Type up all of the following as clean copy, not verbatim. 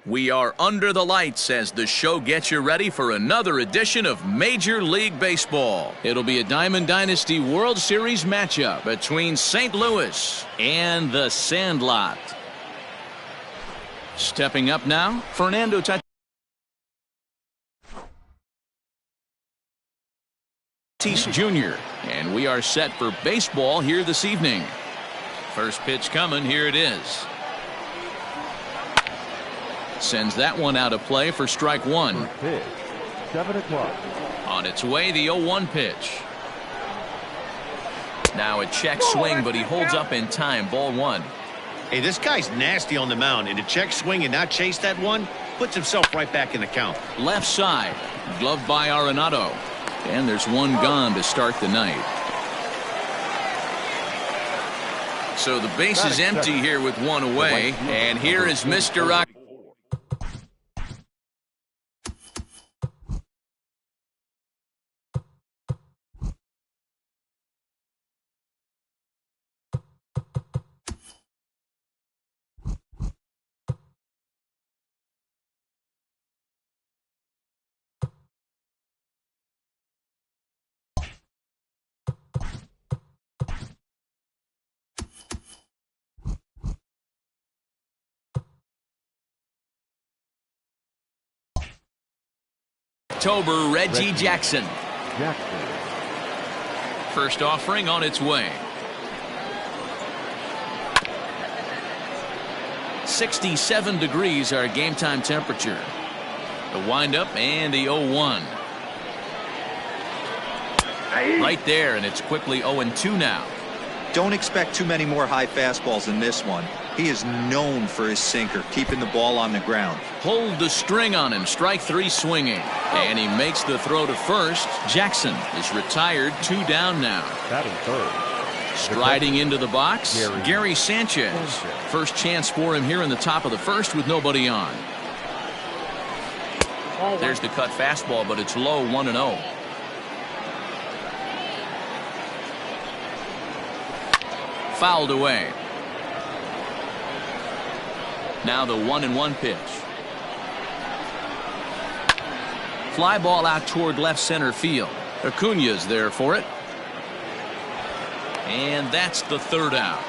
We are under the lights as the show gets you ready for another edition of Major League Baseball. It'll be a Diamond Dynasty World Series matchup between St. Louis and the Sandlot. Stepping up now, Fernando Tatis Jr. And we are set for baseball here this evening. First pitch coming, here it is. Sends that one out of play for strike one. First pitch, 7 o'clock. On its way, the 0-1 pitch. Now a check swing, but he holds up in time. Ball one. Hey, this guy's nasty on the mound, and to check swing and not chase that one puts himself right back in the count. Left side, gloved by Arenado. And there's one gone to start the night. So the base is empty here with one away, and here is Mr. Rock. October, Reggie Jackson. First offering on its way. 67 degrees our game time temperature. The windup and the 0-1. Right there, and it's quickly 0-2 now. Don't expect too many more high fastballs in this one. He is known for his sinker, keeping the ball on the ground. Hold the string on him. Strike three swinging. And he makes the throw to first. Jackson is retired, 2 down now. Batting third. Striding into the box, Gary Sanchez. First chance for him here in the top of the first with nobody on. There's the cut fastball, but it's low, 1-0. Fouled away. Now the 1-1 pitch. Fly ball out toward left center field. Acuña's there for it. And that's the third out.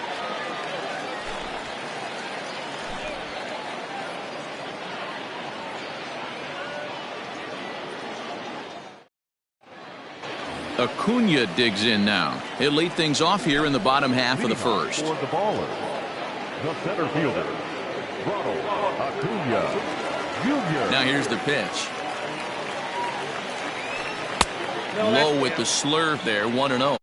Acuña digs in now. He'll lead things off here in the bottom half of the first. For the baller, the center fielder, Acuña Jr. Now here's the pitch. Low with the slurve there, 1-0.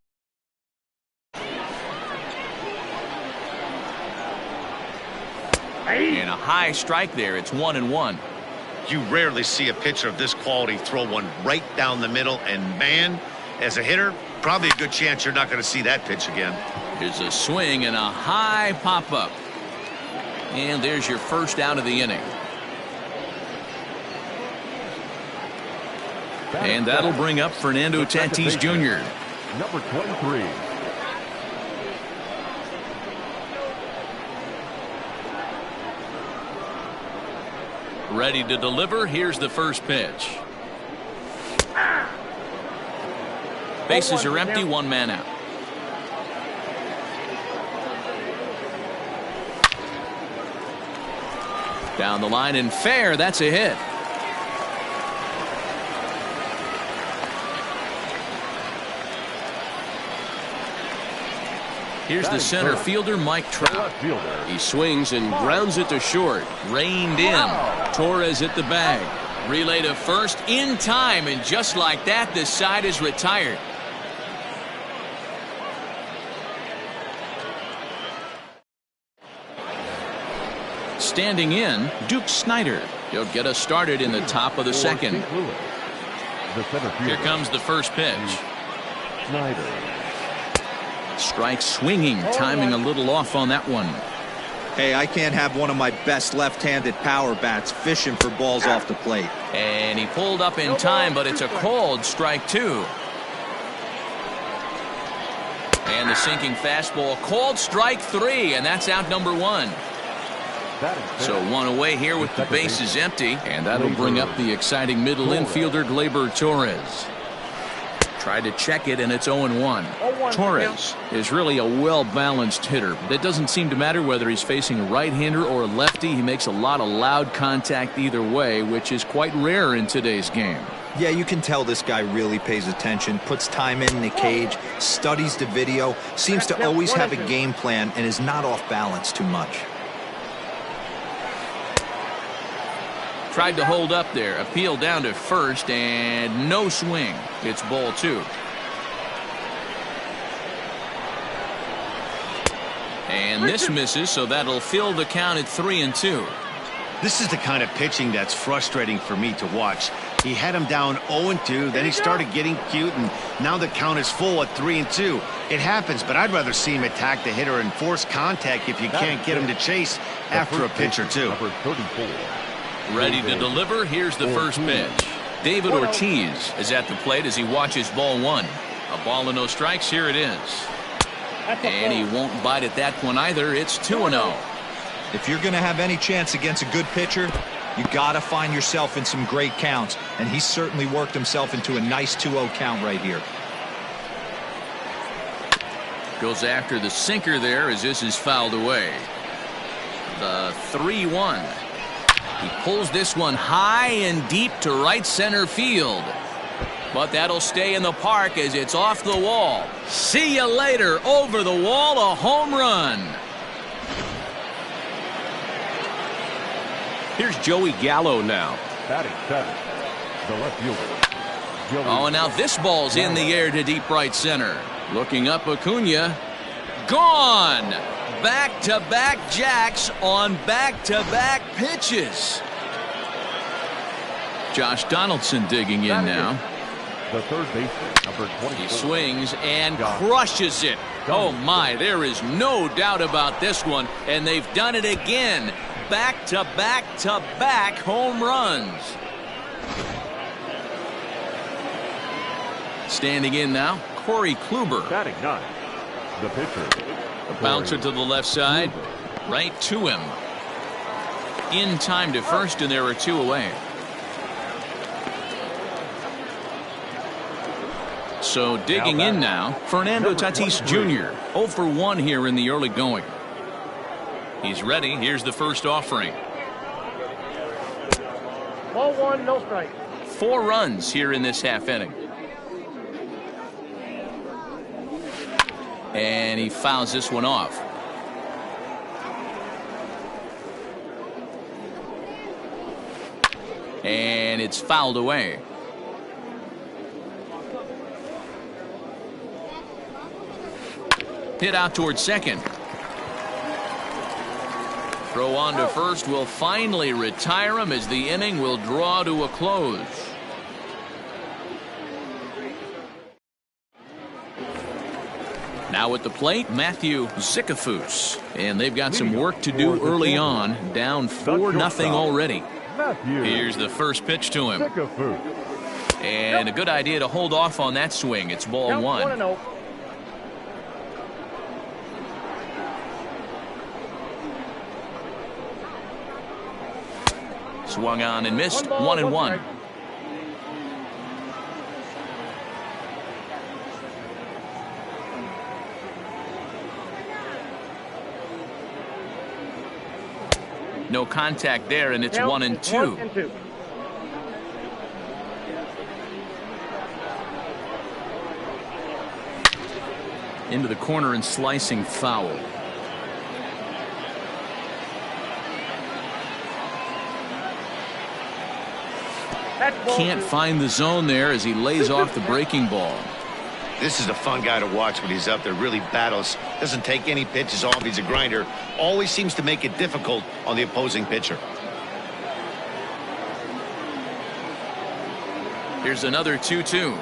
And a high strike there. It's 1-1. You rarely see a pitcher of this quality throw one right down the middle, and man, as a hitter, probably a good chance you're not going to see that pitch again. Here's a swing and a high pop-up. And there's your first out of the inning. And that'll bring up Fernando Tatis Jr. Number 23. Ready to deliver. Here's the first pitch. Bases are empty, one man out. Down the line and fair. That's a hit. Here's the center fielder, Mike Trout. He swings and grounds it to short. Reined in. Torres at the bag. Relay to first in time, and just like that, this side is retired. Standing in, Duke Snider. He'll get us started in the top of the second. Here comes the first pitch. Snider. Strike swinging, timing a little off on that one. Hey, I can't have one of my best left-handed power bats fishing for balls off the plate. And he pulled up in time, but it's a called strike two. And the sinking fastball, called strike three, and that's out number one. So one away here with the bases empty, and that'll bring up the exciting middle infielder Gleyber Torres. Tried to check it, and it's 0-1. Torres is really a well-balanced hitter. It doesn't seem to matter whether he's facing a right-hander or a lefty. He makes a lot of loud contact either way, which is quite rare in today's game. Yeah, you can tell this guy really pays attention, puts time in the cage, studies the video, seems to always have a game plan, and is not off balance too much. Tried to hold up there. Appeal down to first, and no swing. It's ball 2. And this misses, so that'll fill the count at 3-2. This is the kind of pitching that's frustrating for me to watch. He had him down 0-2, then he started getting cute, and now the count is full at 3-2. It happens, but I'd rather see him attack the hitter and force contact if you can't get him to chase after a pitch or two. Number 34. Ready to deliver. Here's the first pitch. David Ortiz is at the plate as he watches ball 1. A ball and no strikes. Here it is. And he won't bite at that one either. It's 2-0. If you're going to have any chance against a good pitcher, you got to find yourself in some great counts, and he certainly worked himself into a nice 2-0 count right here. Goes after the sinker there as this is fouled away. The 3-1. He pulls this one high and deep to right center field. But that'll stay in the park as it's off the wall. See you later. Over the wall, a home run. Here's Joey Gallo now. Batting seventh, the left fielder. Oh, and now this ball's in the air to deep right center. Looking up, Acuna. Gone. Back-to-back jacks on back-to-back pitches. Josh Donaldson digging in now. The third baseman, number 24. He swings and crushes it. Oh my, there is no doubt about this one, and they've done it again. Back-to-back-to-back home runs. Standing in now, Corey Kluber. Batting ninth, the pitcher. A bouncer to the left side, right to him. In time to first, and there are 2 away. So digging in now, Fernando Tatis Jr. 0 for 1 here in the early going. He's ready. Here's the first offering. Ball 1, no strike. 4 runs here in this half inning. And he fouls this one off. And it's fouled away. Hit out towards second. Throw on to first will finally retire him as the inning will draw to a close. Now at the plate, Matthew Zicafus. And they've got some work to do early on. Down 4-0 already. Here's the first pitch to him. And a good idea to hold off on that swing. It's ball 1. Swung on and missed. 1-1. No contact there, and it's 1-2. Into the corner and slicing foul. Can't find the zone there as he lays off the breaking ball. This is a fun guy to watch when he's up there. Really battles. Doesn't take any pitches off. He's a grinder. Always seems to make it difficult on the opposing pitcher. Here's another 2-2.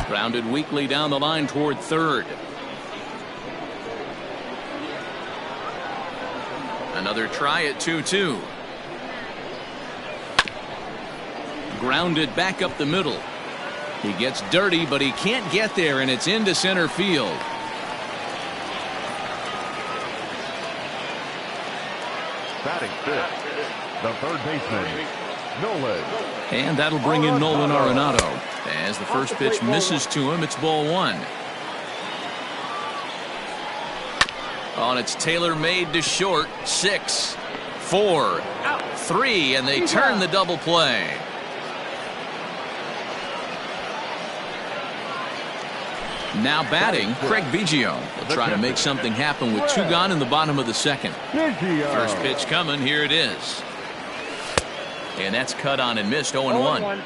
Grounded weakly down the line toward third. Another try at 2-2. Grounded back up the middle. He gets dirty, but he can't get there, and it's into center field. Batting fifth, the third baseman, Nolan. And that'll bring in Nolan Arenado. As the first pitch misses to him, it's ball one. On it's tailor-made to short. 6, 4, 3, and they turn the double play. Now batting, Craig Biggio will try to make something happen with 2 gone in the bottom of the second. First pitch coming. Here it is. And that's cut on and missed. 0-1.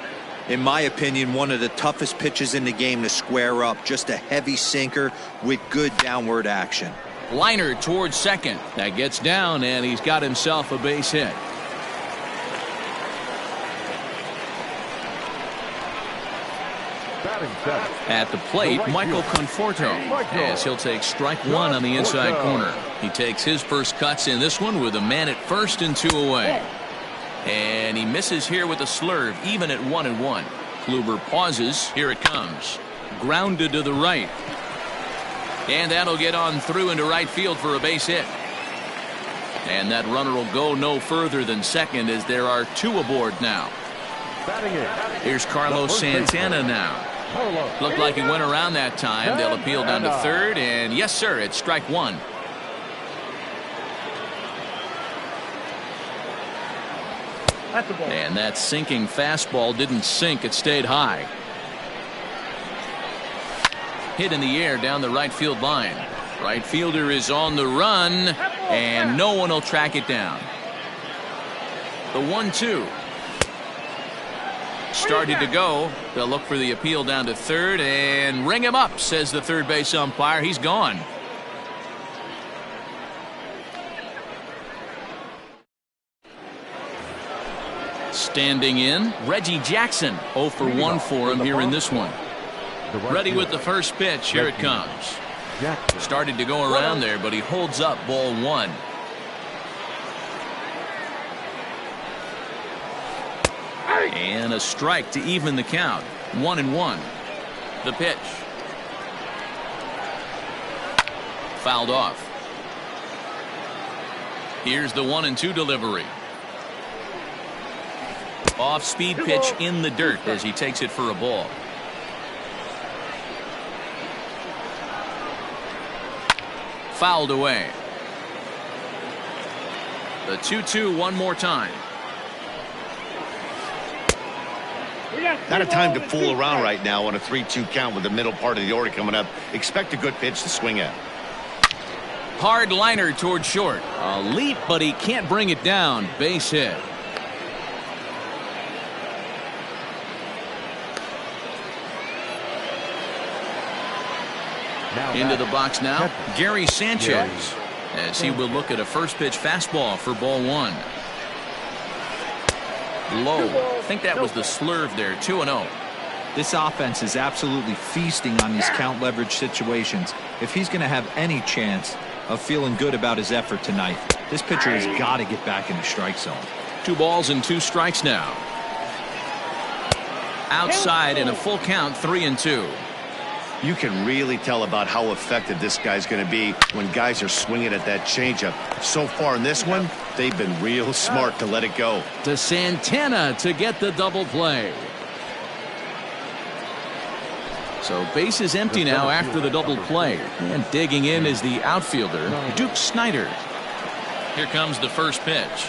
In my opinion, one of the toughest pitches in the game to square up. Just a heavy sinker with good downward action. Liner towards second. That gets down, and he's got himself a base hit. At the plate, Michael Conforto, as he'll take strike one on the inside corner. He takes his first cuts in this one with a man at first and 2 away. And he misses here with a slurve, even at 1-1. Kluber pauses. Here it comes. Grounded to the right. And that'll get on through into right field for a base hit. And that runner will go no further than second as there are 2 aboard now. Here's Carlos Santana now. Looked like he went around that time. They'll appeal down to third, and yes, sir, it's strike one. And that sinking fastball didn't sink. It stayed high. Hit in the air down the right field line. Right fielder is on the run, and no one will track it down. The 1-2. Started to go. They'll look for the appeal down to third and ring him up, says the third base umpire. He's gone. Standing in, Reggie Jackson. 0 for 1 for him here in this one. Ready with the first pitch. Here it comes. Started to go around there, but he holds up ball one. And a strike to even the count. 1-1. The pitch. Fouled off. Here's the 1-2 delivery. Off speed pitch in the dirt as he takes it for a ball. Fouled away. The 2-2 one more time. Not a time to fool around right now on a 3-2 count with the middle part of the order coming up. Expect a good pitch to swing at. Hard liner toward short. A leap, but he can't bring it down. Base hit. Into the box now, Gary Sanchez, as he will look at a first pitch fastball for ball one. Low. I think that was the slurve there. 2-0. This offense is absolutely feasting on these count leverage situations. If he's going to have any chance of feeling good about his effort tonight, this pitcher has got to get back in the strike zone. 2 balls and 2 strikes now. Outside in a full count. 3-2. You can really tell about how effective this guy's going to be when guys are swinging at that changeup. So far in this one, they've been real smart to let it go. To Santana to get the double play. So base is empty now after the double play. And digging in is the outfielder, Duke Snider. Here comes the first pitch.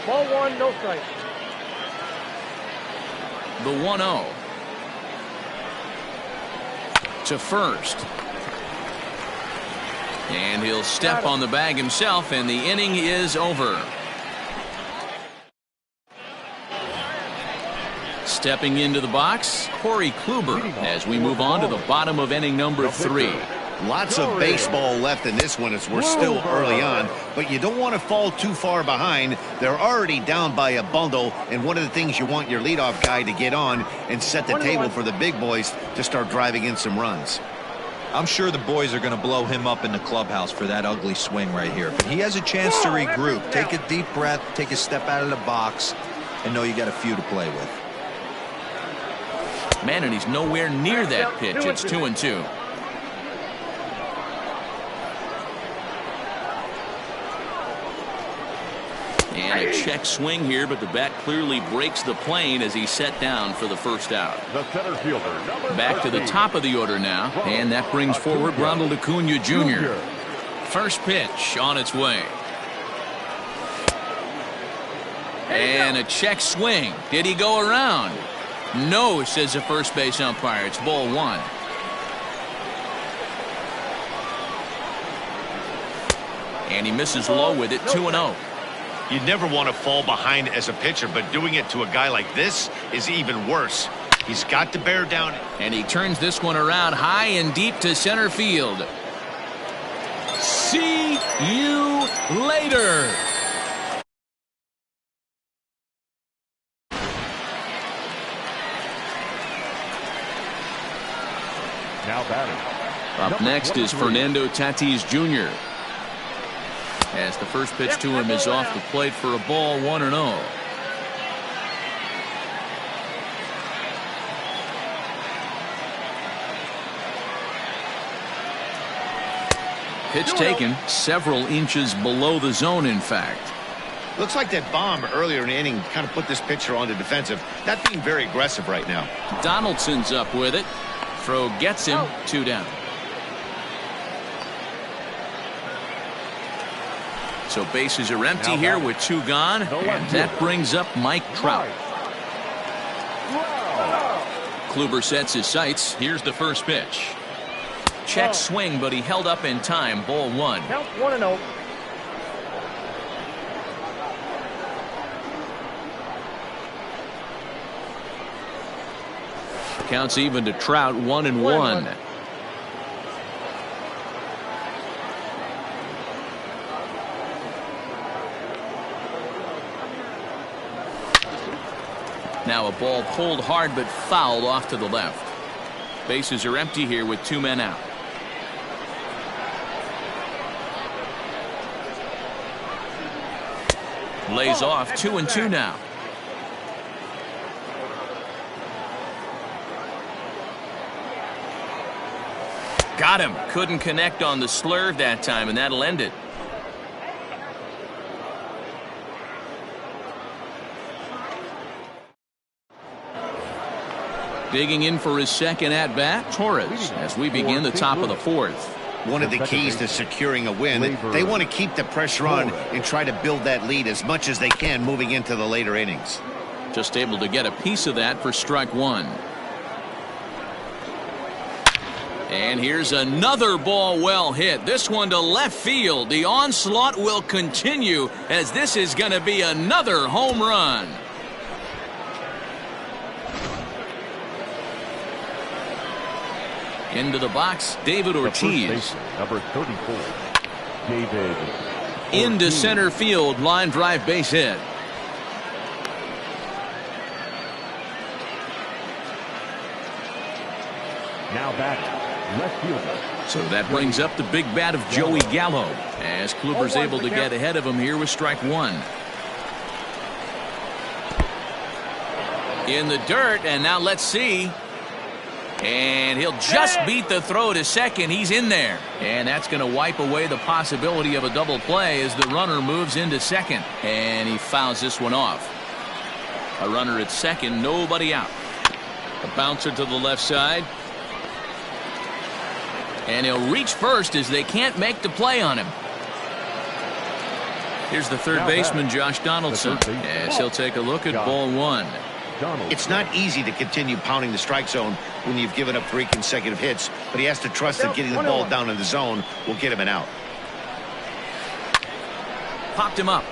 Ball one, no strike. The 1-0. To first. And he'll step on the bag himself, and the inning is over. Stepping into the box, Corey Kluber, as we move on to the bottom of inning number 3. Lots of baseball left in this one as we're still early on, but you don't want to fall too far behind. They're already down by a bundle, and one of the things you want your leadoff guy to get on and set the table for the big boys to start driving in some runs. I'm sure the boys are going to blow him up in the clubhouse for that ugly swing right here, but he has a chance to regroup, take a deep breath, take a step out of the box, and know you got a few to play with. Man, and he's nowhere near that pitch. It's 2-2. And a check swing here, but the bat clearly breaks the plane as he's set down for the first out. The center fielder, Back to the top of the order now, and that brings forward Ronald Acuna Jr. First pitch on its way. And a check swing. Did he go around? No, says the first base umpire. It's ball one. And he misses low with it, 2-0. You never want to fall behind as a pitcher, but doing it to a guy like this is even worse. He's got to bear down. And he turns this one around high and deep to center field. See you later. now batting. Up next is Fernando Tatis Jr. As the first pitch to him is off the plate for a ball, 1-0. Pitch taken several inches below the zone, in fact. Looks like that bomb earlier in the inning kind of put this pitcher on the defensive. Not being very aggressive right now. Donaldson's up with it. Throw gets him, 2 down. So bases are empty here with 2 gone. And that brings up Mike Trout. Kluber sets his sights. Here's the first pitch. Check swing, but he held up in time. Ball 1. Count 1-0. Counts even to Trout, 1-1. Now a ball pulled hard but fouled off to the left. Bases are empty here with 2 men out. Lays off 2-2 now. Got him. Couldn't connect on the slurve that time, and that'll end it. Digging in for his second at-bat, Torres, as we begin the top of the 4th. One of the keys to securing a win, they want to keep the pressure on and try to build that lead as much as they can moving into the later innings. Just able to get a piece of that for strike 1. And here's another ball well hit. This one to left field. The onslaught will continue as this is going to be another home run. Into the box, David Ortiz. Number 34, David. Into center field, line drive base hit. Now batting, left fielder. So that brings up the big bat of Joey Gallo, as Kluber's able to get ahead of him here with strike 1. In the dirt, and now let's see. And he'll just beat the throw to second. He's in there. And that's going to wipe away the possibility of a double play as the runner moves into second. And he fouls this one off. A runner at second, nobody out. A bouncer to the left side. And he'll reach first as they can't make the play on him. Here's the third baseman, Josh Donaldson, as he'll take a look at ball 1. It's not easy to continue pounding the strike zone when you've given up 3 consecutive hits, but he has to trust that getting the ball down in the zone will get him an out. Popped him up.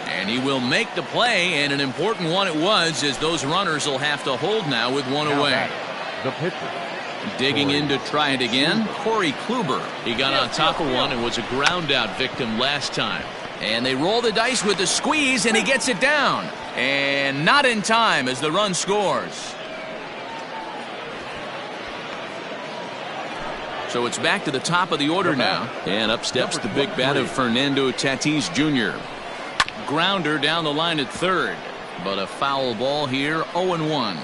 And he will make the play, and an important one it was, as those runners will have to hold now with 1 away. The pitcher. Digging in to try it again, Corey Kluber. He got on top of one and was a ground out victim last time. And they roll the dice with the squeeze, and he gets it down. And not in time as the run scores. So it's back to the top of the order now. And up steps the big bat of Fernando Tatis Jr. Grounder down the line at third. But a foul ball here, 0-1.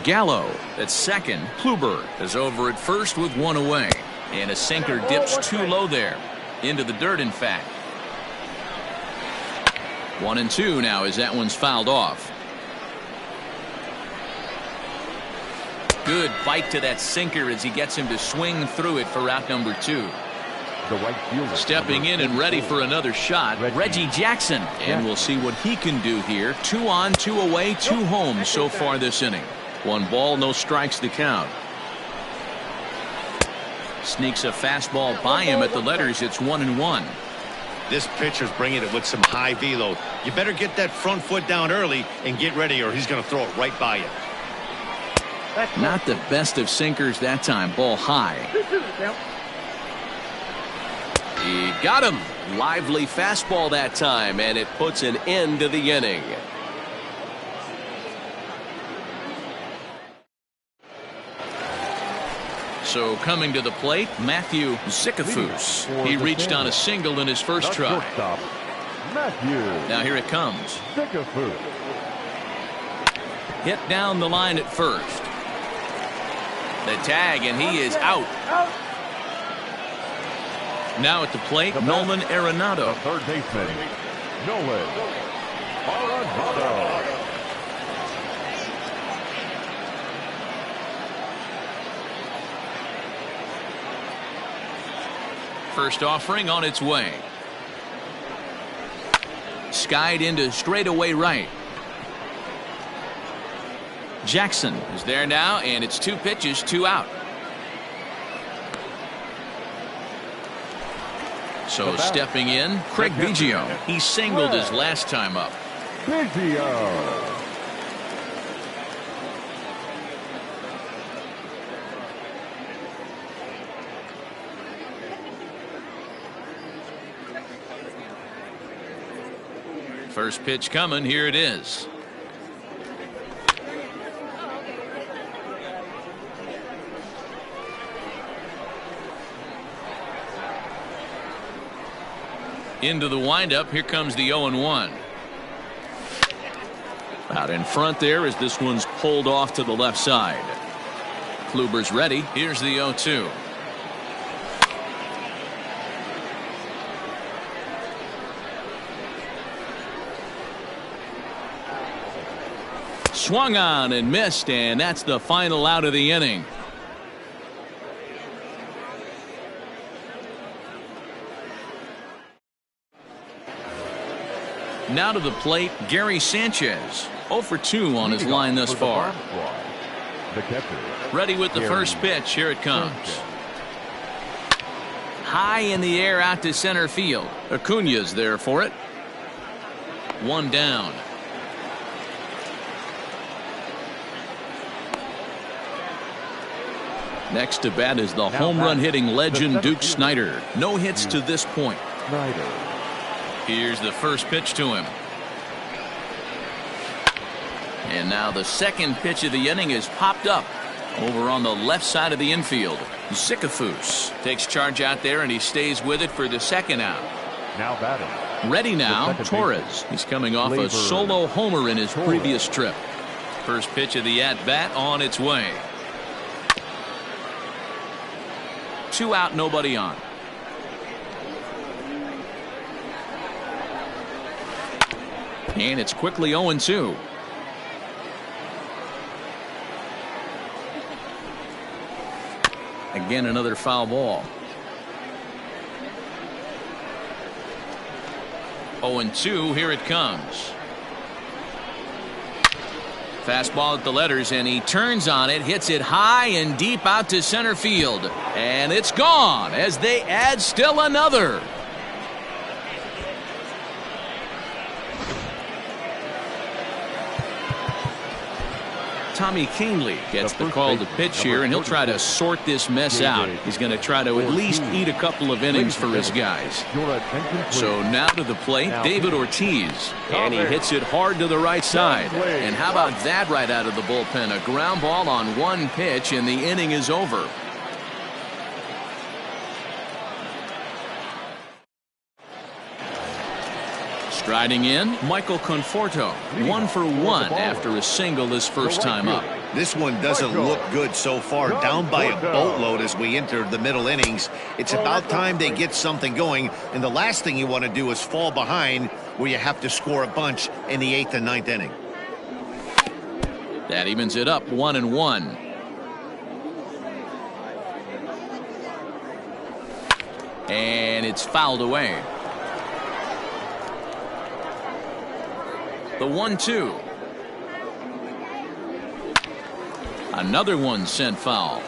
Gallo at second. Kluber is over at first with one away. And a sinker dips too low there. Into the dirt, in fact. 1-2 now as that one's fouled off. Good bite to that sinker as he gets him to swing through it for out number 2. The right fielder. Stepping in and ready for another shot, Reggie Jackson. And we'll see what he can do here. 2 on, 2 away, 2 home so far this inning. 1 ball, no strikes to count. Sneaks a fastball by him at the letters. It's 1-1. This pitcher's bringing it with some high velo. You better get that front foot down early and get ready, or he's going to throw it right by you. Not the best of sinkers that time. Ball high. He got him. Lively fastball that time, and it puts an end to the inning. So coming to the plate, Matthew Zickafoose. He reached on a single in his first try. Now here it comes. Hit down the line at first. The tag, and he is out. Now at the plate, Nolan Arenado. Third baseman, Nolan Arenado. First offering on its way. Skied into straightaway right. Jackson is there now, and it's 2 pitches, 2 out. So stepping in, Craig Biggio. He singled his last time up. Biggio. First pitch coming. Here it is. Into the windup. Here comes the 0-1. Out in front there as this one's pulled off to the left side. Kluber's ready. Here's the 0-2. Swung on and missed, and that's the final out of the inning. Now to the plate, Gary Sanchez. 0 for 2 on his line thus far. Ready with the first pitch. Here it comes. High in the air out to center field. Acuña's there for it. 1 down. Next to bat is the home run hitting legend Duke Snider. No hits to this point. Here's the first pitch to him. And now the second pitch of the inning is popped up over on the left side of the infield. Zickafoose takes charge out there, and he stays with it for the second out. Now batting. Ready now, Torres. He's coming off a solo homer in his previous trip. First pitch of the at-bat on its way. 2 out, nobody on. And it's quickly 0-2. Again, another foul ball. 0-2, here it comes. Fastball at the letters, and he turns on it, hits it high and deep out to center field. And it's gone as they add still another. Tommy Kahnle gets the call to pitch here, and he'll try to sort this mess out. He's going to try to at least eat a couple of innings for his guys. So now to the plate, David Ortiz. And he hits it hard to the right side. And how about that right out of the bullpen? A ground ball on 1 pitch, and the inning is over. Striding in, Michael Conforto, 1 for 1 after a single his first time up. This one doesn't look good so far. Down by a boatload as we enter the middle innings. It's about time they get something going, and the last thing you want to do is fall behind where you have to score a bunch in the 8th and 9th inning. That evens it up 1-1. And it's fouled away. The 1-2. Another one sent foul.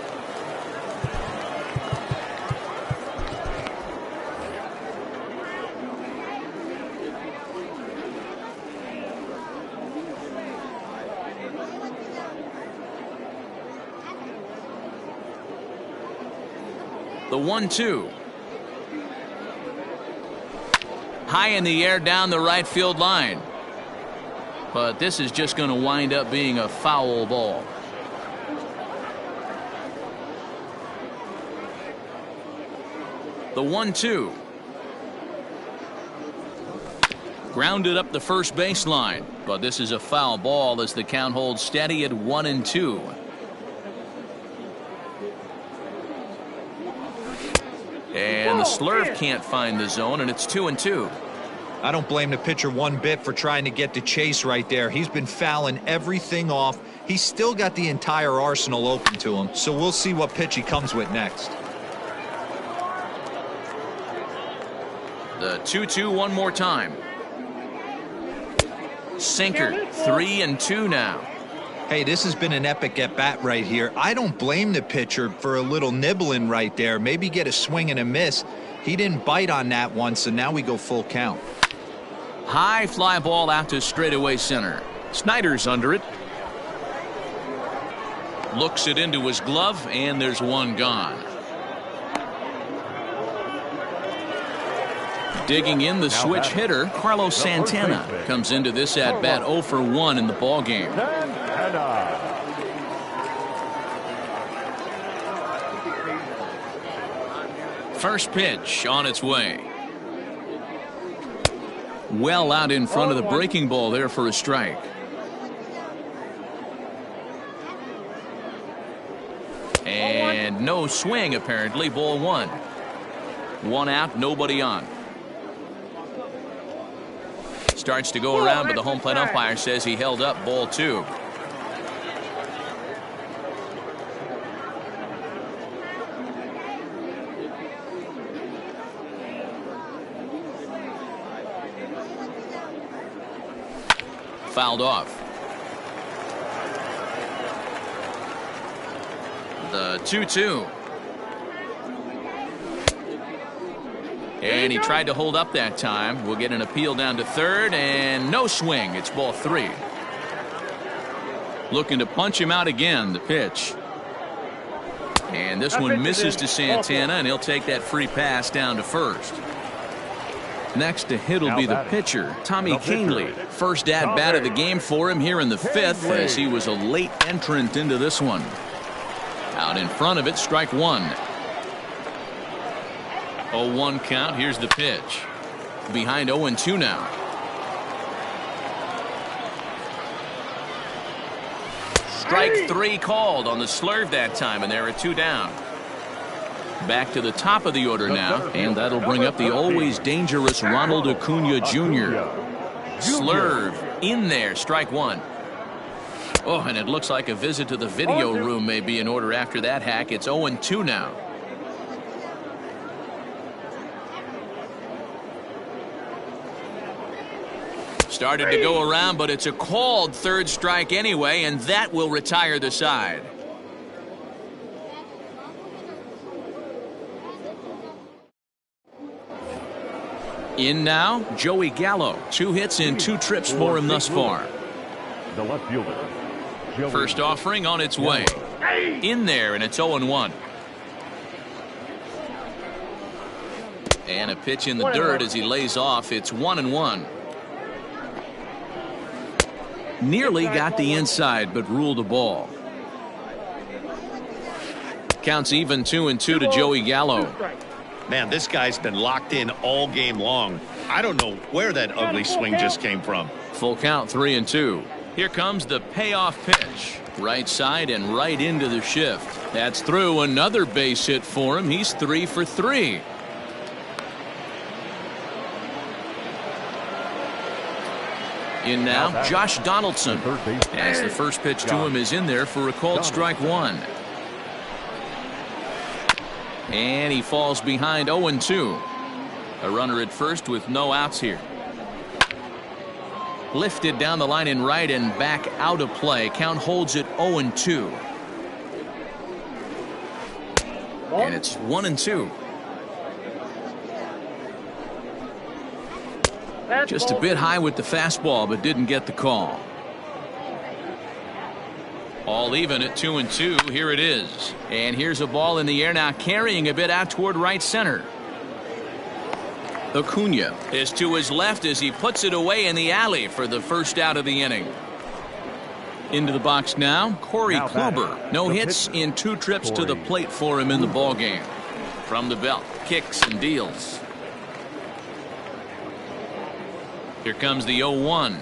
The 1-2. High in the air down the right field line. But this is just going to wind up being a foul ball. The 1-2. Grounded up the first baseline, but this is a foul ball as the count holds steady at 1-2. And the slurve can't find the zone, and it's 2-2. I don't blame the pitcher one bit for trying to get to Chase right there. He's been fouling everything off. He's still got the entire arsenal open to him, so we'll see what pitch he comes with next. The 2-2 one more time. Sinker, 3-2 now. Hey, this has been an epic at-bat right here. I don't blame the pitcher for a little nibbling right there. Maybe get a swing and a miss. He didn't bite on that one, so now we go full count. High fly ball out to straightaway center. Snyder's under it. Looks it into his glove, and there's one gone. Digging in the switch hitter, Carlos Santana comes into this at-bat 0 for 1 in the ballgame. First pitch on its way. Well out in front of the breaking ball there for a strike. And no swing apparently. Ball 1. 1 out, nobody on. Starts to go around, but the home plate umpire says he held up. Ball 2. Fouled off. The 2-2. And he tried to hold up that time. We'll get an appeal down to third, and no swing. It's ball 3. Looking to punch him out again. The pitch. And this one misses to Santana, and he'll take that free pass down to first. Next to hit will be the pitcher, Tommy Kahnle. First at bat of the game for him here in the 5th, as he was a late entrant into this one. Out in front of it, strike 1. 0-1 count. Here's the pitch. Behind 0-2 now. Strike 3 called on the slurve that time, and there are 2 down. Back to the top of the order now, and that'll bring up the always dangerous Ronald Acuna Jr. Slurve in there, strike 1. Oh, and it looks like a visit to the video room may be in order after that hack. It's 0-2 now. Started to go around, but it's a called third strike anyway, and that will retire the side. In now, Joey Gallo. 2 hits and 2 trips for him thus far. The left fielder. First offering on its way. In there, and it's 0-1. And a pitch in the dirt as he lays off. It's 1-1. Nearly got the inside, but ruled a ball. Counts even 2-2 to Joey Gallo. Man, this guy's been locked in all game long. I don't know where that ugly swing just came from. Full count, 3-2. Here comes the payoff pitch. Right side and right into the shift. That's through. Another base hit for him. He's 3 for 3. In now, Josh Donaldson. As the first pitch to him is in there for a called strike 1. And he falls behind 0-2. A runner at first with no outs here. Lifted down the line in right and back out of play. Count holds it 0-2. And it's 1-2. Just a bit high with the fastball, but didn't get the call. All even at 2-2. Here it is. And here's a ball in the air now, carrying a bit out toward right center. Acuna is to his left as he puts it away in the alley for the first out of the inning. Into the box now, Corey Kluber. No hits in 2 trips to the plate for him in the ballgame. From the belt, kicks and deals. Here comes the 0-1.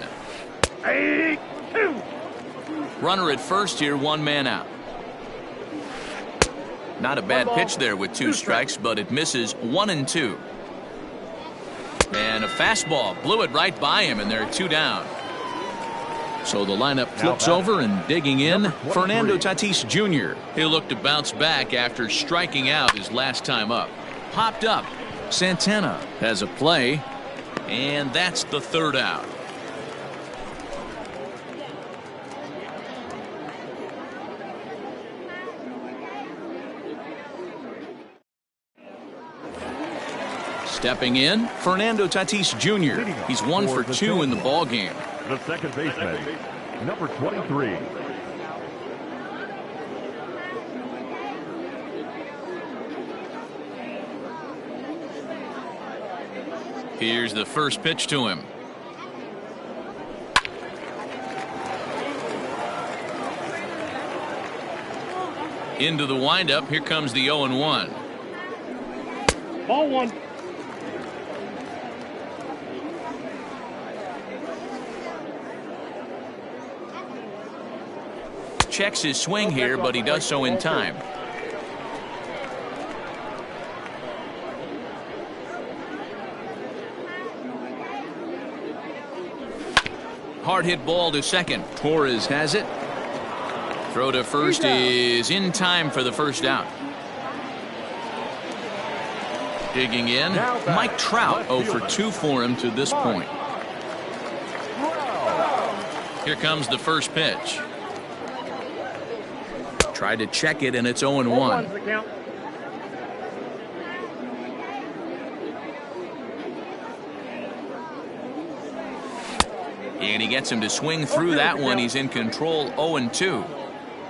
Runner at first here, 1 man out. Not a bad pitch there with 2 strikes, but it misses 1-2. And a fastball blew it right by him, and there are 2 down. So the lineup flips over, and digging in, Fernando Tatis Jr. He'll look to bounce back after striking out his last time up. Popped up. Santana has a play, and that's the 3rd out. Stepping in, Fernando Tatis Jr. He's 1 for 2 in the ballgame. The second baseman, number 23. Here's the first pitch to him. Into the windup. Here comes the 0-1. Ball 1. Checks his swing here, but he does so in time. Hard hit ball to second. Torres has it. Throw to first is in time for the first out. Digging in, Mike Trout 0 for 2 for him to this point. Here comes the first pitch. Tried to check it, and it's 0-1. And he gets him to swing through that one. He's in control, 0-2.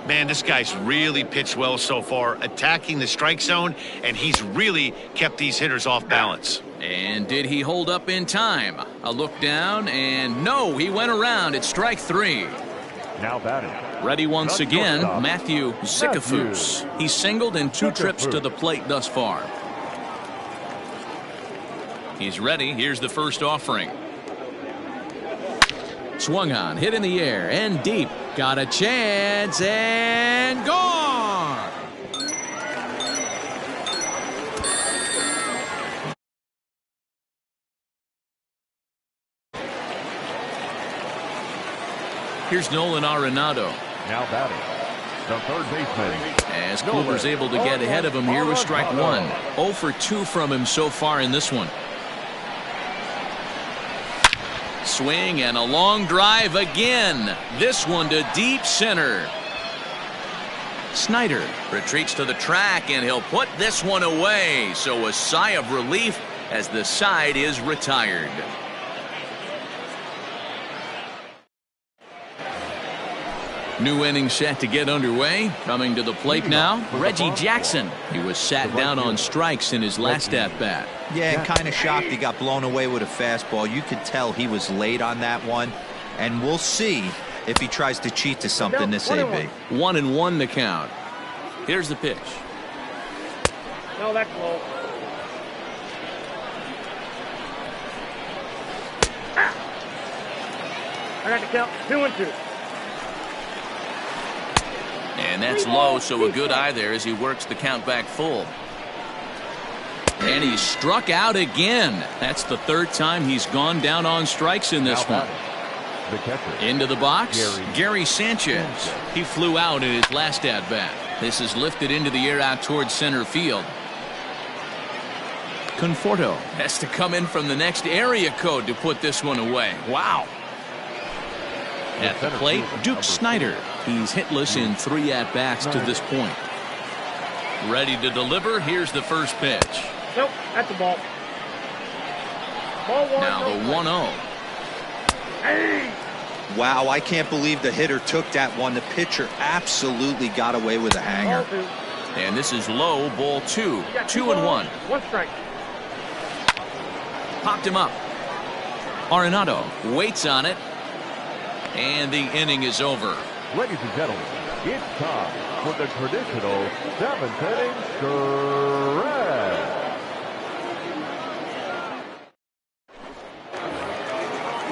Man, this guy's really pitched well so far, attacking the strike zone, and he's really kept these hitters off balance. And did he hold up in time? A look down, and no, he went around. It's strike 3. Now batting. Ready once again, Matthew Zicafus. He's singled in 2 trips to the plate thus far. He's ready. Here's the first offering. Swung on, hit in the air, and deep. Got a chance, and gone! Here's Nolan Arenado. Now batting. The third baseman. As Kluber's able to get ahead of him here with strike 1. 0 for 2 from him so far in this one. Swing and a long drive again. This one to deep center. Snyder retreats to the track, and he'll put this one away. So a sigh of relief as the side is retired. New inning set to get underway. Coming to the plate now, Reggie Jackson. He was sat down on strikes in his last at-bat. Yeah, kind of shocked he got blown away with a fastball. You could tell he was late on that one. And we'll see if he tries to cheat to something this AB. 1-1 the count. Here's the pitch. No, that's low. I got to count 2-2. And that's low, so a good eye there as he works the count back full. And he's struck out again. That's the third time he's gone down on strikes in this one. The catcher. Into the box, Gary Sanchez. He flew out in his last at-bat. This is lifted into the air out towards center field. Conforto has to come in from the next area code to put this one away. Wow. At the plate, Duke Snyder. He's hitless in 3 at-bats to this point. Ready to deliver. Here's the first pitch. Nope, that's the ball. Ball 1. Now the 1-0. Hey! Wow, I can't believe the hitter took that one. The pitcher absolutely got away with a hanger. Ball 2. And this is low, ball 2. 2-1. 1 strike. Popped him up. Arenado waits on it. And the inning is over. Ladies and gentlemen, it's time for the traditional 7th inning stretch.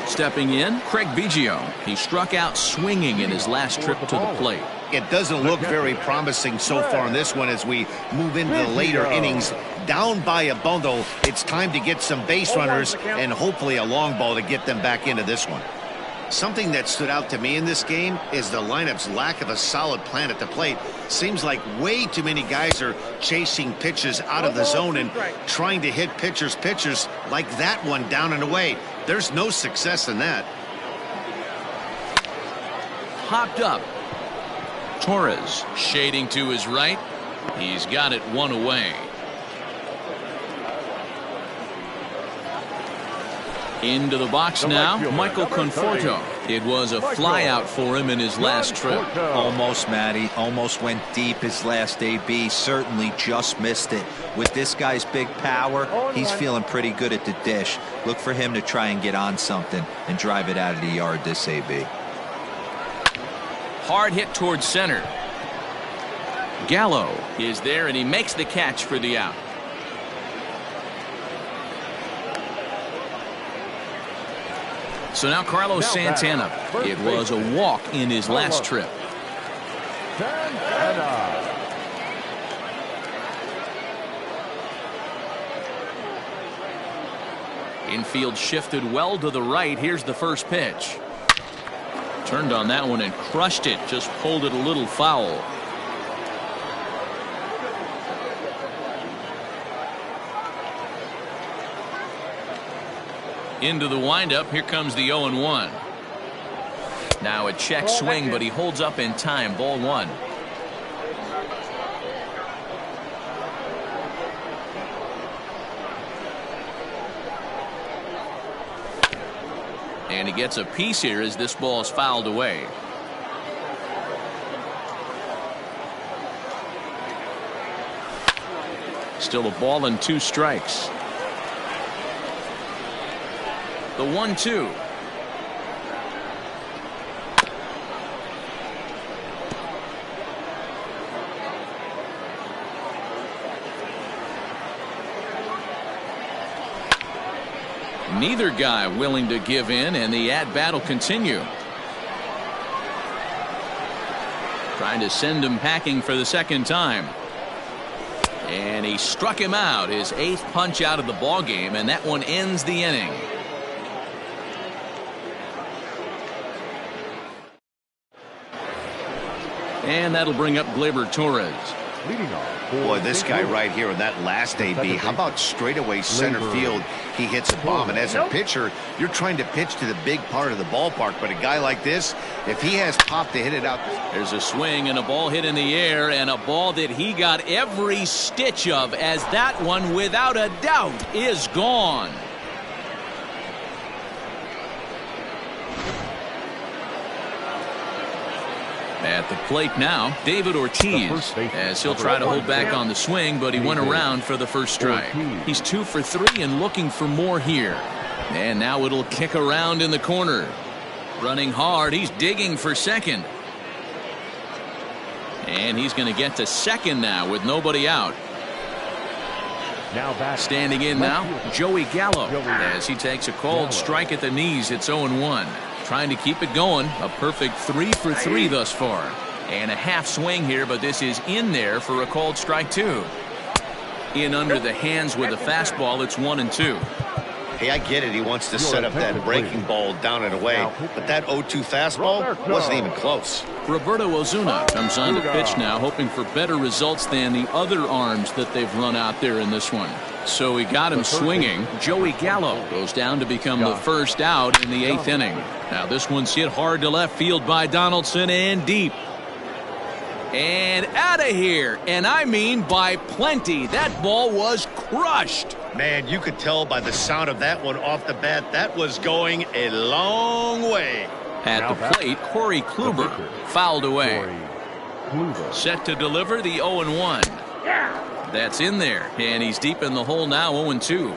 Stepping in, Craig Biggio. He struck out swinging in his last trip to the plate. It doesn't look very promising so far in this one as we move into the later innings. Down by a bundle, it's time to get some base runners and hopefully a long ball to get them back into this one. Something that stood out to me in this game is the lineup's lack of a solid plan at the plate. Seems like way too many guys are chasing pitches out of the zone and trying to hit pitchers like that one down and away. There's no success in that. Hopped up. Torres shading to his right. He's got it one away. Into the box now, Michael Conforto. It was a flyout for him in his last trip. Almost, Matty. Almost went deep his last AB. Certainly just missed it. With this guy's big power, he's feeling pretty good at the dish. Look for him to try and get on something and drive it out of the yard this AB. Hard hit towards center. Gallo is there, and he makes the catch for the out. So now Carlos Santana. It was a walk in his last trip. Infield shifted well to the right. Here's the first pitch. Turned on that one and crushed it. Just pulled it a little foul. Into the windup. Here comes the 0-1. Now a check swing, but he holds up in time. Ball 1. And he gets a piece here as this ball is fouled away. Still a ball and 2 strikes. The 1-2. Neither guy willing to give in, and the at-bat will continue. Trying to send him packing for the second time. And he struck him out, his 8th punch out of the ball game, and that one ends the inning. And that'll bring up Gleyber Torres. Boy, this guy right here in that last AB, how about straightaway center field? He hits a bomb, and as a pitcher, you're trying to pitch to the big part of the ballpark, but a guy like this, if he has pop to hit it out. There's a swing and a ball hit in the air, and a ball that he got every stitch of, as that one, without a doubt, is gone. At the plate now, David Ortiz, as he'll try to hold back on the swing, but he went around for the first strike. He's 2 for 3 and looking for more here. And now it'll kick around in the corner. Running hard, he's digging for second. And he's going to get to second now with nobody out. Standing in now, Joey Gallo, as he takes a called strike at the knees. It's 0-1. trying to keep it going. A perfect 3 for 3 thus far. And a half swing here, but this is in there for a called strike 2. In under the hands with a fastball, it's 1-2. Hey, I get it. He wants to set up that breaking ball down and away, but that 0-2 fastball wasn't even close. Roberto Ozuna comes on to pitch now, hoping for better results than the other arms that they've run out there in this one. So he got him swinging. Joey Gallo goes down to become the first out in the 8th inning. Now this one's hit hard to left field by Donaldson and deep. And out of here, and I mean by plenty. That ball was crushed. Man, you could tell by the sound of that one off the bat, that was going a long way. At the plate, Corey Kluber fouled away. Set to deliver the 0-1. That's in there, and he's deep in the hole now, 0-2.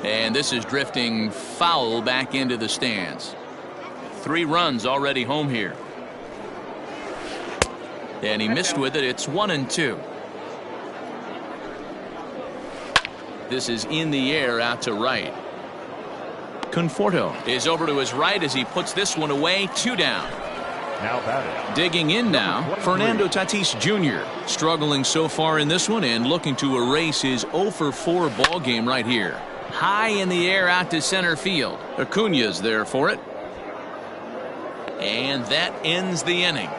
And this is drifting foul back into the stands. 3 runs already home here. And he missed with it. It's 1-2. This is in the air out to right. Conforto is over to his right as he puts this one away. 2 down. Now batting. Digging in now, Fernando Tatis Jr. struggling so far in this one and looking to erase his 0 for 4 ball game right here. High in the air out to center field. Acuna's there for it. And that ends the inning.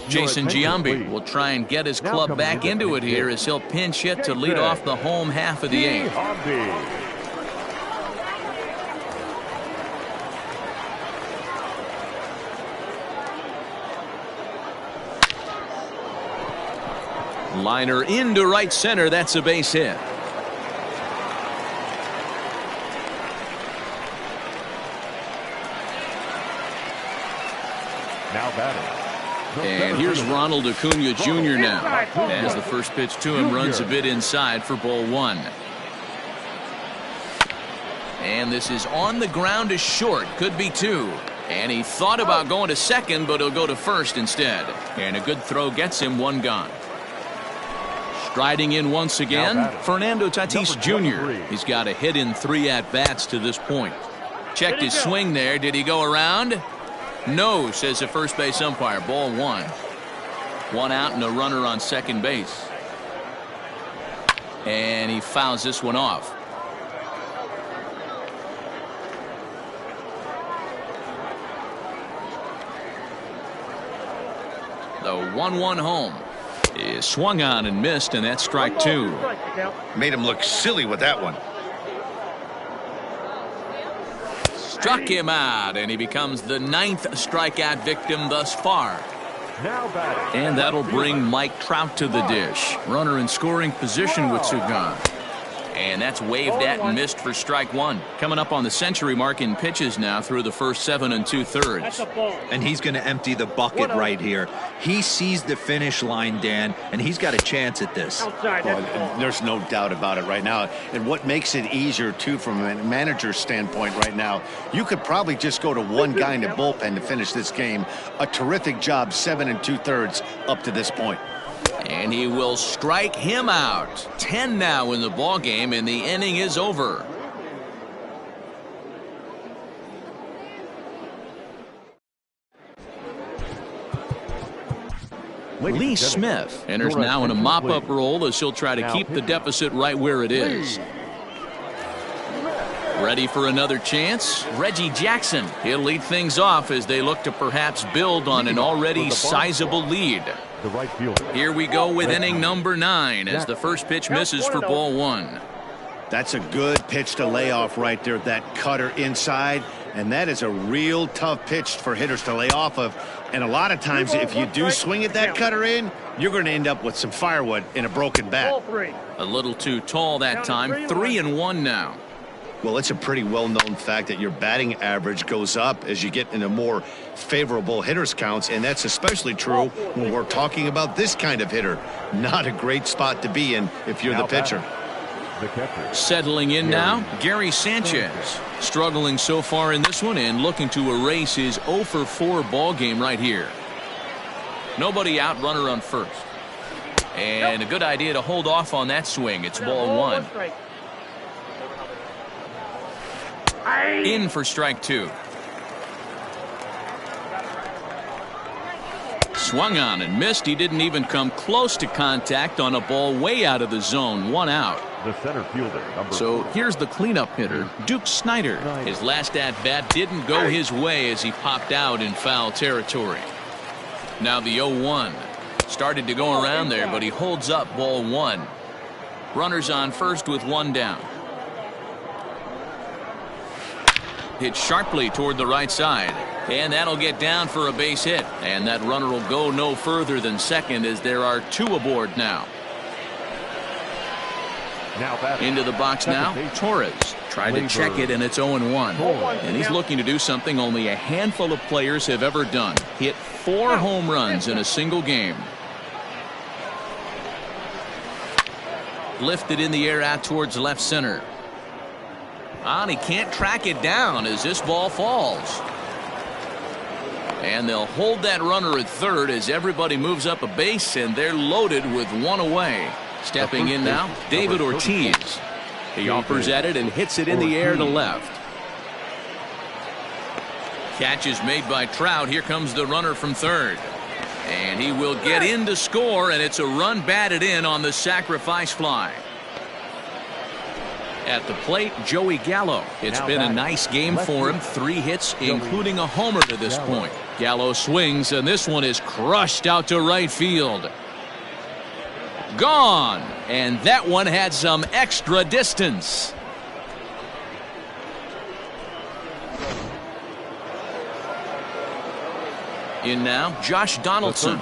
Jason Giambi will try and get his club back into it here as he'll pinch hit to lead off the home half of the 8th. Liner into right center. That's a base hit. Now batting. And here's Ronald Acuna Jr. now as the first pitch to him runs a bit inside for ball 1. And this is on the ground to short. Could be 2. And he thought about going to second, but he'll go to first instead. And a good throw gets him 1 gone. Striding in once again, Fernando Tatis Jr. He's got a hit in 3 at-bats to this point. Checked his swing there. Did he go around? No, says the first base umpire. Ball 1. 1 out and a runner on second base. And he fouls this one off. The 1-1 home is swung on and missed, and that's strike 2. Made him look silly with that one. Struck him out, and he becomes the 9th strikeout victim thus far. And that'll bring Mike Trout to the dish. Runner in scoring position with Sugan. And that's waved at and missed for strike 1. Coming up on the century mark in pitches now through the first 7 2/3. And he's going to empty the bucket right here. He sees the finish line, Dan, and he's got a chance at this. Well, there's no doubt about it right now. And what makes it easier, too, from a manager's standpoint right now, you could probably just go to one guy in the bullpen to finish this game. A terrific job, 7 2/3 up to this point. And he will strike him out. 10 now in the ball game, and the inning is over. Lee Smith enters now in a mop-up role as he'll try to keep the deficit right where it is. Ready for another chance? Reggie Jackson. He'll lead things off as they look to perhaps build on an already sizable lead. Here we go with inning number 9 as the first pitch misses for ball 1. That's a good pitch to lay off right there. That cutter inside. And that is a real tough pitch for hitters to lay off of. And a lot of times, if you do swing at that cutter in, you're going to end up with some firewood in a broken bat. A little too tall that time. 3-1 now. Well, it's a pretty well-known fact that your batting average goes up as you get into more favorable hitters counts, and that's especially true when we're talking about this kind of hitter. Not a great spot to be in if you're the pitcher. The catcher. Settling in now, Gary Sanchez. Struggling so far in this one and looking to erase his 0 for 4 ball game right here. Nobody out, runner on first. And a good idea to hold off on that swing. It's ball 1. In for strike 2. Swung on and missed. He didn't even come close to contact on a ball way out of the zone. 1 out. The center fielder, So here's the cleanup hitter, Duke Snider. His last at-bat didn't go his way as he popped out in foul territory. Now the 0-1. Started to go around there, but he holds up ball 1. Runners on first with 1 down. Hit sharply toward the right side. And that'll get down for a base hit. And that runner will go no further than second as there are 2 aboard now. Into the box now, Torres. Tried to check it, and it's 0-1. And he's looking to do something only a handful of players have ever done. Hit 4 home runs in a single game. Lifted in the air out towards left center. And he can't track it down as this ball falls. And they'll hold that runner at third as everybody moves up a base, and they're loaded with 1 away. Stepping in now, David Ortiz. He offers at it and hits it in the air to left. Catch is made by Trout. Here comes the runner from third. And he will get in to score, and it's a run batted in on the sacrifice fly. At the plate, Joey Gallo. It's been a nice game for him. 3 hits, including a homer to this point. Gallo swings, and this one is crushed out to right field. Gone, and that one had some extra distance. In now, Josh Donaldson.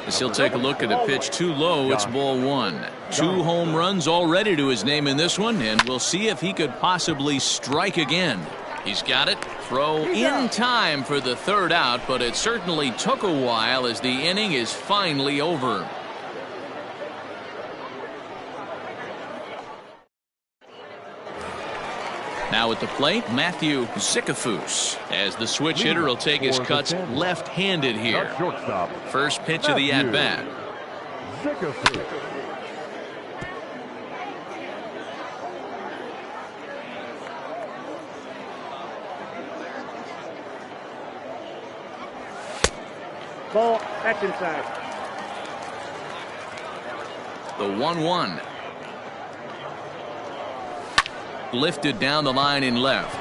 As he'll take a look at a pitch too low, it's ball 1. 2 home runs already to his name in this one, and we'll see if he could possibly strike again. He's got it. Throw in time for the 3rd out, but it certainly took a while as the inning is finally over. Now at the plate, Matthew Zicafus, as the switch hitter will take his cuts left-handed here. First pitch of the at-bat. Ball, that's inside. The 1-1. Lifted down the line in left.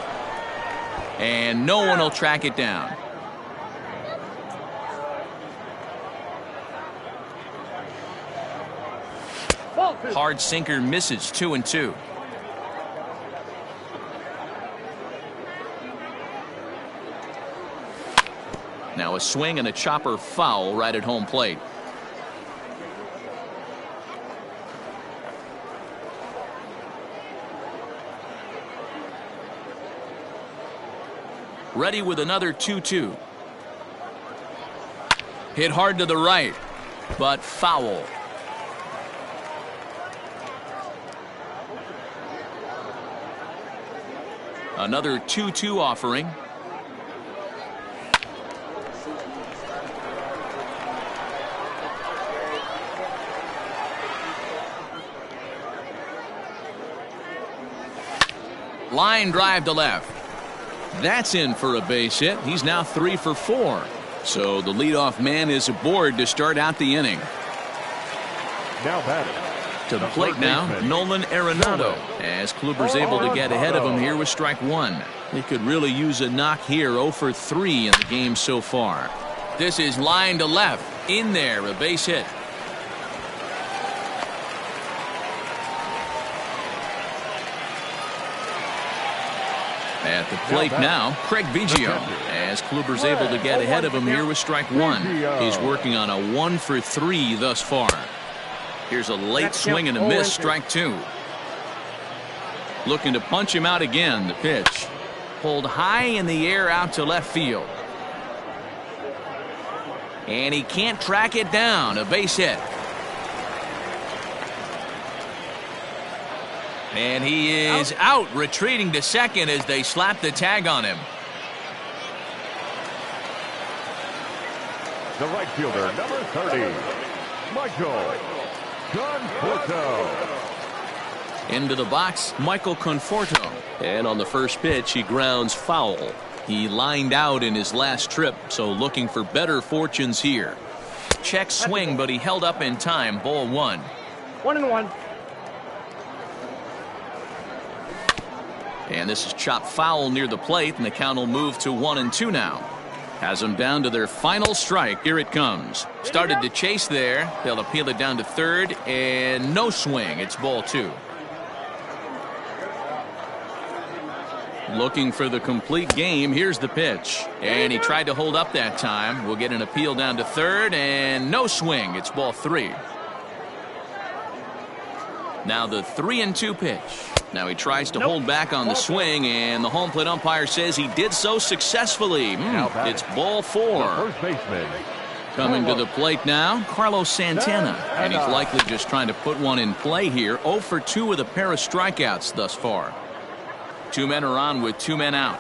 And no one will track it down. Hard sinker misses. 2-2. Now a swing and a chopper foul right at home plate. Ready with another 2-2. Hit hard to the right, but foul. Another 2-2 offering. Line drive to left. That's in for a base hit. He's now 3 for 4. So the leadoff man is aboard to start out the inning. Now batting. To the plate now, Nolan Arenado, as Kluber's able to get ahead of him here with strike 1. He could really use a knock here. 0 for 3 in the game so far. This is line to left. In there, a base hit. At the plate now, Craig Biggio, as Kluber's able to get ahead of him here with strike 1. He's working on a 1 for 3 thus far. Here's a late swing and a miss, strike 2. Looking to punch him out again. The pitch pulled high in the air out to left field. And he can't track it down. A base hit. And he is out, retreating to second as they slap the tag on him. The right fielder, number 30, Michael Conforto. Into the box, Michael Conforto. And on the first pitch, he grounds foul. He lined out in his last trip, so looking for better fortunes here. Check swing, but he held up in time. Ball 1. 1-1. And this is chopped foul near the plate, and the count will move to 1-2 now. Has them down to their final strike. Here it comes. Started to chase there. They'll appeal it down to third, and no swing. It's ball 2. Looking for the complete game. Here's the pitch. And he tried to hold up that time. We'll get an appeal down to third, and no swing. It's ball 3. Now the 3-2 pitch. Now he tries to hold back on the swing, and the home plate umpire says he did so successfully. It's ball 4. First baseman. Coming to the plate now, Carlos Santana. And he's likely just trying to put one in play here. 0 for 2 with a pair of strikeouts thus far. 2 men are on with 2 men out.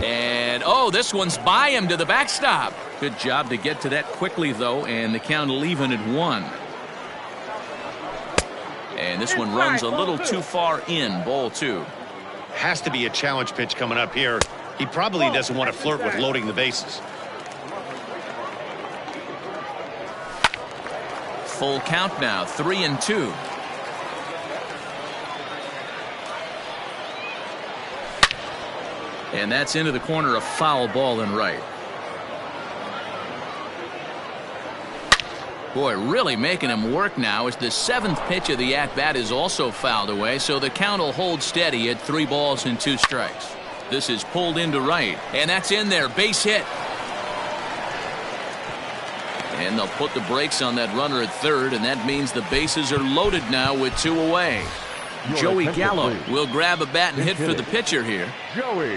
And, this one's by him to the backstop. Good job to get to that quickly, though, and the count will even at 1. And this one runs a little too far in. Ball 2. Has to be a challenge pitch coming up here. He probably doesn't want to flirt with loading the bases. Full count now. 3-2. And that's into the corner, a foul ball in right. Boy, really making him work now as the 7th pitch of the at-bat is also fouled away, so the count will hold steady at 3 balls and 2 strikes. This is pulled into right, and that's in there. Base hit. And they'll put the brakes on that runner at third, and that means the bases are loaded now with 2 away. Joey Gallo will grab a bat and hit for the pitcher here. Joey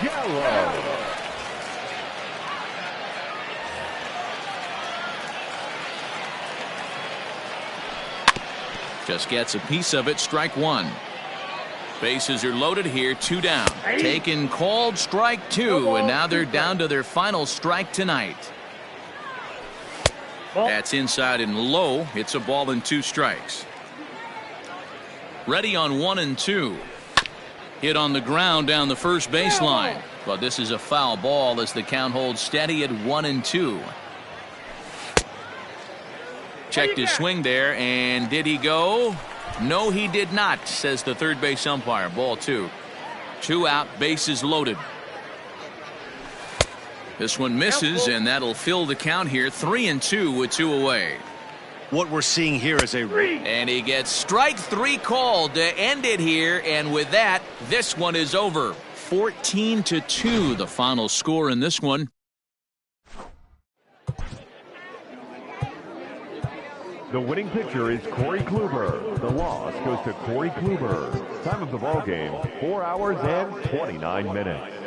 Gallo. Just gets a piece of it. Strike 1. Bases are loaded here. 2 down. Taken, called, strike 2. And now they're down to their final strike tonight. That's inside and low. It's a ball and 2 strikes. Ready on 1-2. Hit on the ground down the first baseline. But this is a foul ball as the count holds steady at 1-2. Checked his swing there, and did he go? No, he did not, says the third base umpire. Ball 2. 2 out, bases loaded. This one misses, and that'll fill the count here. 3-2 with 2 away. What we're seeing here is and he gets strike 3 called to end it here, and with that, this one is over. 14-2, the final score in this one. The winning pitcher is Corey Kluber. The loss goes to Corey Kluber. Time of the ball game, 4 hours and 29 minutes.